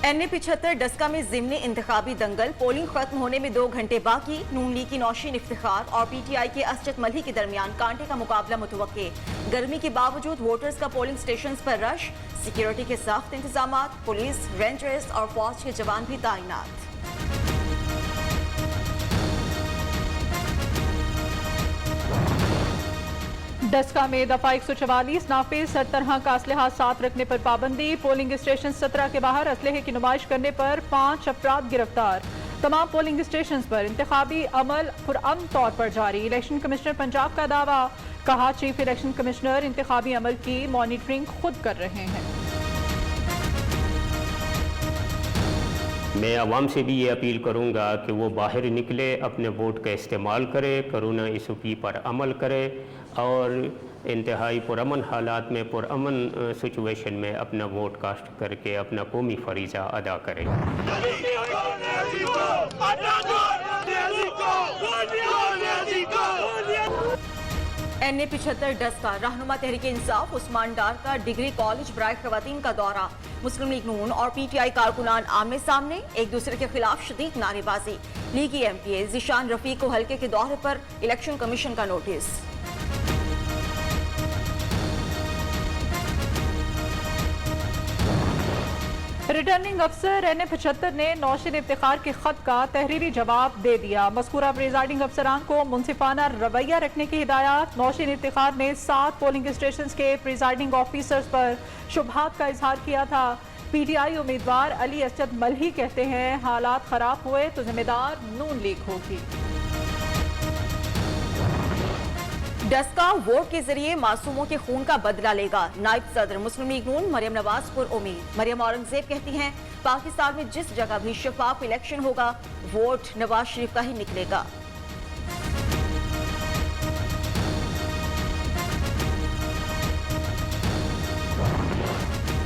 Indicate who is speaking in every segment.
Speaker 1: NA-75 Daska में ज़िमनी इंतखाबी दंगल, polling खत्म होने में 2 घंटे बाकी। नून लीग की नौशीन इफ्तिखार और PTI के असजद मल्ही के दरमियान कांटे का मुकाबला मुतवक्के। गर्मी के बावजूद वोटर्स का पोलिंग स्टेशन पर रश, सिक्योरिटी के सख्त इंतजाम, पुलिस, रेंजर्स और फौज के जवान भी तैनात।
Speaker 2: डस्का में दफा 144 नाफिज, हर तरह का असलहा साथ रखने पर पाबंदी। पोलिंग स्टेशन 17 के बाहर असलहे की नुमाइश करने पर 5 अफराद गिरफ्तार। तमाम पोलिंग स्टेशन पर इंतखाबी अमल पुरअमन तौर पर जारी। इलेक्शन कमिश्नर पंजाब का दावा, कहा चीफ इलेक्शन कमिश्नर इंतखाबी अमल की मॉनिटरिंग खुद कर रहे हैं।
Speaker 3: मैं आवाम से भी ये अपील करूँगा कि वो बाहर निकले, अपने वोट का इस्तेमाल करे, कोरोना इशू पर अमल करे और इंतहाई पुरअमन हालात में, पुरअमन सिचुएशन में अपना वोट कास्ट करके अपना कौमी फरीज़ा अदा करें।
Speaker 1: NA-75 डस्का रहनुमा तहरीके इंसाफ उस्मान डार का डिग्री कॉलेज बराए खवातीन का दौरा। मुस्लिम लीग नून और PTI कारकुनान आमने सामने, एक दूसरे के खिलाफ शदीद नारेबाजी। लीगी MPA ज़ीशान रफीक को हल्के के दौरे पर इलेक्शन कमीशन का नोटिस।
Speaker 2: रिटर्निंग अफसर NA-75 ने नौशीन इफ्तिखार के खत का तहरीरी जवाब दे दिया। मज़कूरा प्रिजाइडिंग अफसरान को मुनसिफाना रवैया रखने की हिदायत। नौशीन इफ्तिखार ने 7 पोलिंग स्टेशन के प्रिजाइडिंग ऑफिसर्स पर शुबहात का इजहार किया था। PTI उम्मीदवार अली असजद मल्ही कहते हैं, हालात खराब हुए तो जिम्मेदार नून लीग होगी।
Speaker 1: डस्का वोट के जरिए मासूमों के खून का बदला लेगा। नायब सदर मुस्लिम लीग नून मरियम नवाज पर उम्मीद। मरियम औरंगजेब कहती हैं, पाकिस्तान में जिस जगह भी शफाफ इलेक्शन होगा, वोट नवाज शरीफ का ही निकलेगा।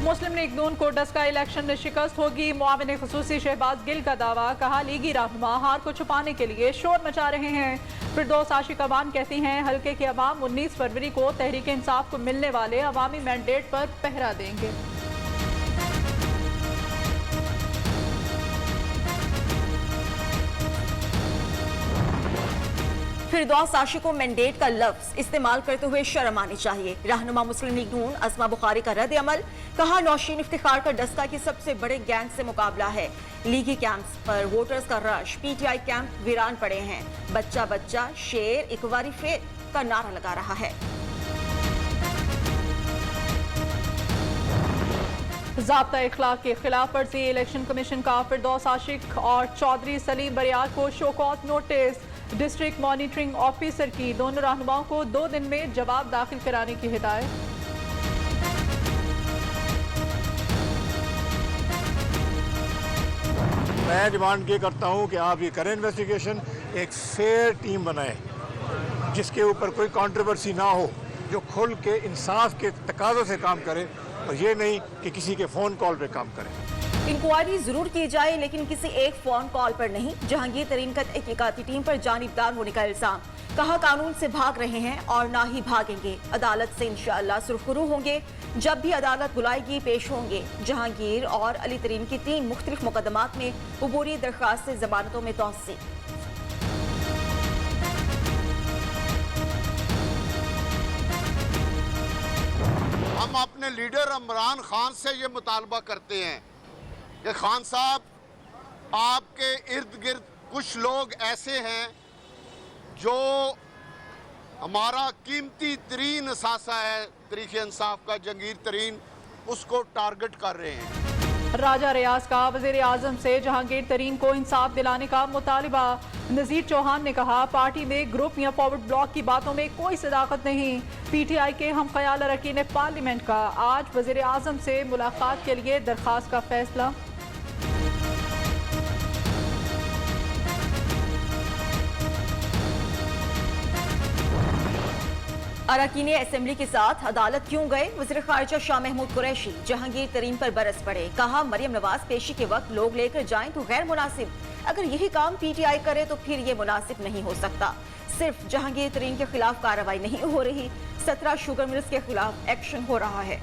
Speaker 2: मुस्लिम लीग नून को डस्का इलेक्शन में शिकस्त होगी। मुआविन खुसूसी शहबाज गिल का दावा, कहा लीगी रहनुमा हार को छुपाने के लिए शोर मचा रहे हैं। फिरदौस आशिक अवान कहती हैं, हल्के के अवाम 19 फरवरी को तहरीक इंसाफ को मिलने वाले अवामी मैंडेट पर पहरा देंगे।
Speaker 1: फिरदौस आशिक को मैंडेट का लफ्ज इस्तेमाल करते हुए शर्म आनी चाहिए। रहनुमा मुस्लिम लीग नून अस्मा बुखारी का रद्द अमल, कहा नौशीन इफ्तिखार का डस्का के सबसे बड़े गैंग से मुकाबला है। लीगी कैंप्स पर वोटर्स का रश, PTI कैंप वीरान पड़े हैं। बच्चा बच्चा शेर एक बारी फेर का नारा लगा रहा है।
Speaker 2: ज़ाब्ता इखलाक की खिलाफ वर्जी, इलेक्शन कमीशन का फिरदौस आशिक और चौधरी सलीम बरियार को show cause notice. District monitoring officer की दोनों रहनुमाओं को 2 दिन में जवाब दाखिल कराने की हिदायत।
Speaker 4: मैं डिमांड ये करता हूँ कि आप ये करें इन्वेस्टिगेशन, एक फेयर टीम बनाएं जिसके ऊपर कोई कंट्रोवर्सी ना हो, जो खुल के इंसाफ के तकाज़ों से काम करे और ये नहीं कि किसी के फ़ोन कॉल पे काम करें।
Speaker 1: इंक्वायरी जरूर की जाए, लेकिन किसी एक फोन कॉल पर नहीं। जहांगीर तरीन का तहकीकाती टीम पर जानिबदार होने का इल्जाम, कहा कानून से भाग रहे हैं और ना ही भागेंगे। अदालत से इंशाअल्लाह सुरखरू होंगे। जब भी अदालत बुलाएगी पेश होंगे। जहांगीर और अली तरीन की 3 मुख्तलिफ मुकदमात में उबूरी दरख्वास्त से जमानतों में तोसी।
Speaker 5: हम अपने लीडर इमरान खान से ये मुतालबा करते हैं कि खान साहब, आपके इर्द गिर्द कुछ लोग ऐसे हैं जो हमारा कीमती तरीन असासा है तरीके इंसाफ का, जहांगीर तरीन, उसको टारगेट कर रहे हैं।
Speaker 2: राजा रियाज का वज़ीर आज़म से जहांगीर तरीन को इंसाफ दिलाने का मुतालिबा। नज़ीर चौहान ने कहा, पार्टी में ग्रुप या फॉरवर्ड ब्लॉक की बातों में कोई सदाकत नहीं। PTI के हम ख्याल अरकीन पार्लियामेंट का आज वज़ीर आज़म से मुलाकात के लिए दरख्वास्त का फैसला।
Speaker 1: अरकान असेंबली के साथ अदालत क्यों गए? वज़ीर खारिजा शाह महमूद कुरैशी जहांगीर तरीन पर बरस पड़े। कहा, मरियम नवाज पेशी के वक्त लोग लेकर जाएं तो गैर मुनासिब। अगर यही काम PTI करे तो फिर ये मुनासिब नहीं हो सकता। सिर्फ जहांगीर तरीन के खिलाफ कार्रवाई नहीं हो रही, 17 शुगर मिल्स के खिलाफ एक्शन हो रहा है।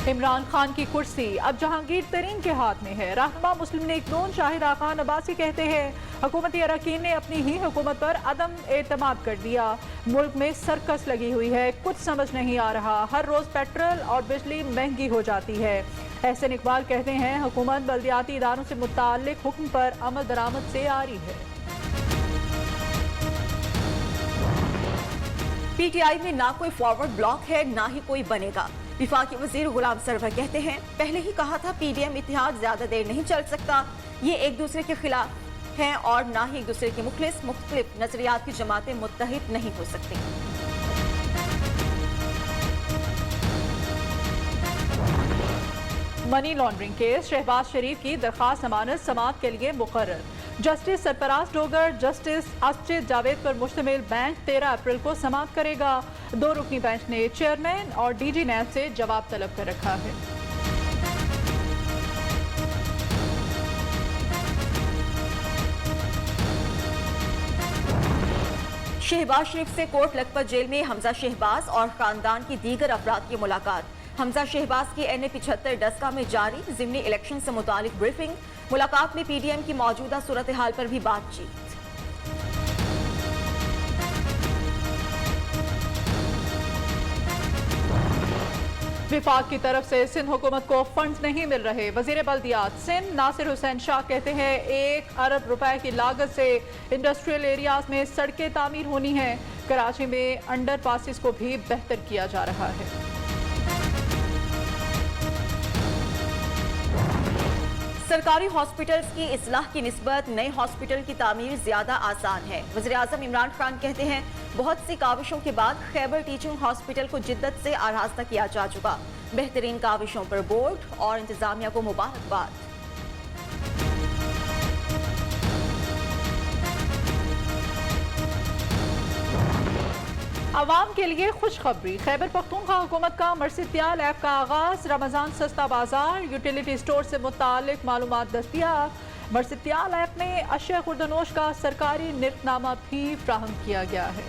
Speaker 2: इमरान खान की कुर्सी अब जहांगीर तरीन के हाथ में है। रहनुमा मुस्लिम लीग नून शाहिद खान अब्बासी कहते हैं हुकूमती अरकान ने अपनी ही हुकूमत पर अदम एतमाद कर दिया। मुल्क में सर्कस लगी हुई है, कुछ समझ नहीं आ रहा। हर रोज पेट्रोल और बिजली महंगी हो जाती है। एहसन इकबाल कहते हैं हुकूमत बल्दियाती इदारों से मुताल्लिक हुक्म पर अमल दरामद से आ रही है।
Speaker 1: पीटीआई में ना कोई फॉरवर्ड ब्लॉक है, ना ही कोई बनेगा। विफाकी वजीर गुलाम सरवर कहते हैं पहले ही कहा था पीडीएम इत्तेहाद ज्यादा देर नहीं चल सकता। ये एक दूसरे के खिलाफ हैं और ना ही एक दूसरे के मुखलिस। मुख्तलिफ नजरियात की जमातें मुत्तहिद नहीं हो सकती।
Speaker 2: मनी लॉन्ड्रिंग केस शहबाज शरीफ की दरखास्त जमानत समाअत के लिए मुकर्रर। जस्टिस सरफराज डोगर जस्टिस असजिद जावेद पर मुश्तमिल बेंच 13 अप्रैल को समाअत करेगा। 2 रुकनी बेंच ने चेयरमैन और डीजी नैब से जवाब तलब कर रखा है।
Speaker 1: शहबाज शरीफ से कोट लखपत जेल में हमजा शहबाज और खानदान की दीगर अफराद की मुलाकात। हमजा शहबाज की NA 75 डस्का में जारी ज़िमनी इलेक्शन से मुतालिक ब्रीफिंग। मुलाकात में पीडीएम की मौजूदा सूरत हाल पर भी बातचीत।
Speaker 2: विफाक की तरफ से सिंध हुकूमत को फंड्स नहीं मिल रहे। वजीर बल्दियात सिंध नासिर हुसैन शाह कहते हैं 1 अरब रुपए की लागत से इंडस्ट्रियल एरियाज में सड़कें तामीर होनी है। कराची में अंडर पासिस को भी बेहतर किया जा रहा है।
Speaker 1: सरकारी हॉस्पिटल्स की इस्लाह की निस्बत नए हॉस्पिटल की तामीर ज्यादा आसान है। वज़ीर आज़म इमरान खान कहते हैं बहुत सी काविशों के बाद खैबर टीचिंग हॉस्पिटल को जिद्दत से आरास्ता किया जा चुका। बेहतरीन काविशों पर बोर्ड और इंतजामिया को मुबारकबाद।
Speaker 2: आवाम के लिए खुशखबरी। खैबर पख्तूनख्वा हुकूमत का मर्सित्याल ऐप का आगाज। रमजान सस्ता बाजार यूटिलिटी स्टोर से मुतालिक मालूमात दस्तियाब। मर्सित्याल ऐप में अशिया खुर्दनोश का सरकारी निर्खनामा भी फ्राहम किया गया है।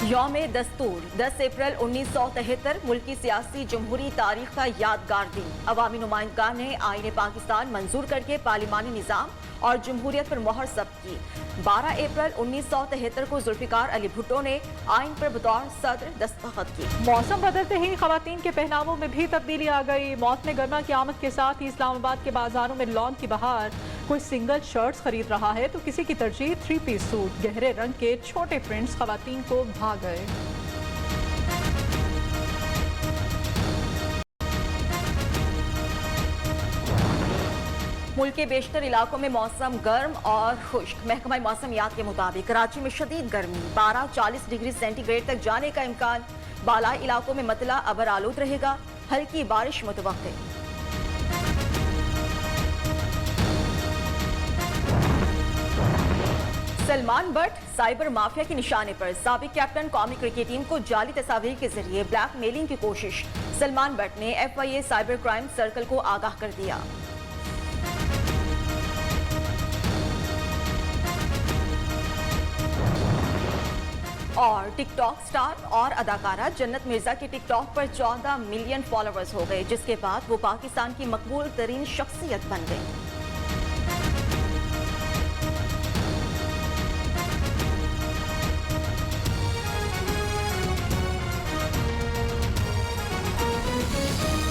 Speaker 1: यौम दस्तूर 10 अप्रैल 1973 मुल्की सियासी जमहूरी तारीख का यादगार दिन। अवामी नुमाइंदगान ने आईन पाकिस्तान मंजूर करके पार्लिमानी निज़ाम और जमहूरियत पर मोहर जब्त की। 12 अप्रैल 1973 को जुल्फिकार अली भुट्टो ने आइन पर बतौर सदर दस्तखत की।
Speaker 2: मौसम बदलते ही खवातीन के पहनावों में भी तब्दीली आ गई। मौसम गर्मा की आमद के साथ ही इस्लामाबाद के बाजारों में लॉन की बहार। कोई सिंगल शर्ट्स खरीद रहा है तो किसी की तरजीह 3 पीस सूट। गहरे रंग के छोटे प्रिंट्स खवातीन को भा गए।
Speaker 1: मुल्क के बेशतर इलाकों में मौसम गर्म और खुश्क। महकमा मौसमियात के मुताबिक कराची में शदीद गर्मी 12-40 डिग्री सेंटीग्रेड तक जाने का इम्कान। बालाई इलाकों में मतला अबर आलूद रहेगा। हल्की बारिश मुतवक्के। सलमान बट साइबर माफिया के निशाने पर। साबिक कैप्टन कौमी क्रिकेट टीम को जाली तस्वीर के जरिए ब्लैकमेलिंग की कोशिश। सलमान बट ने FIA साइबर क्राइम सर्कल को आगाह कर दिया। और टिकटॉक स्टार और अदाकारा जन्नत मिर्जा के टिकटॉक पर 14 मिलियन फॉलोअर्स हो गए, जिसके बाद वो पाकिस्तान की मकबूल तरीन शख्सियत बन गई।